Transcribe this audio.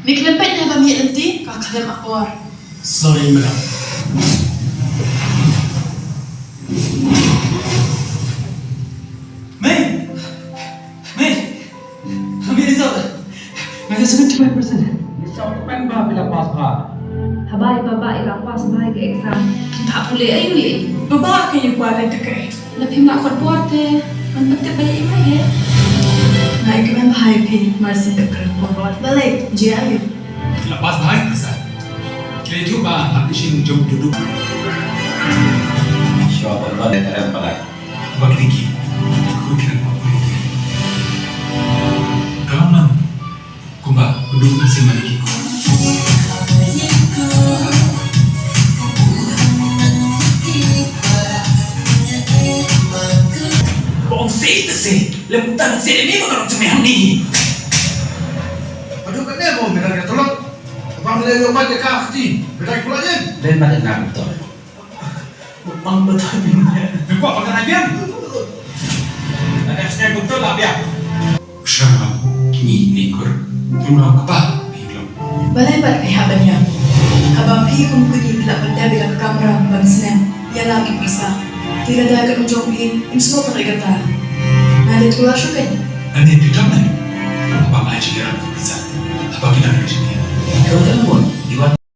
Biklempet na ba miya nanti? Kakalam ako. Sorry, madam. May! Kami result. May 75%. Isang pen ba pinapas pa? Habay babae lang pas bahay ke exam. Kita boleh ayu ye. Baba kayo kuala takay. Lebih mak korpote. Manpet bayi imai ye. Naik ka man bahay pi. Marsin takar. Balik. Jia ayo. Lepas baik besar. Kira itu bah habisin jom duduk. Siapa tuh ada terang pakai? Bagi tinggi. Aku kira apa boleh. Kalau man, kumba duduk masih malikiku. Bong sih itu sih. Lembutan sih ini bukan cuma yang ini. Aduh kan dia mau minta dia tolong. Abang dia yang banyak kaki. Beda pula je. Dan pada nak betul. Bang betul minyak. Kau pakai nabian? Ada snap betul lah biar. Syarab kini likur. Tulang kepala bilang. Balai bat kay haban niya. Habang pi kung kuni bila banda bilang kamera bang sinem. Ia lagi bisa. Tidak ada akan menjongin. Im semua perikatan. Nanti tulah syukai. Nanti bilang nih. Apa aja kira bisa. Apa kita kerja ni? Kau telepon.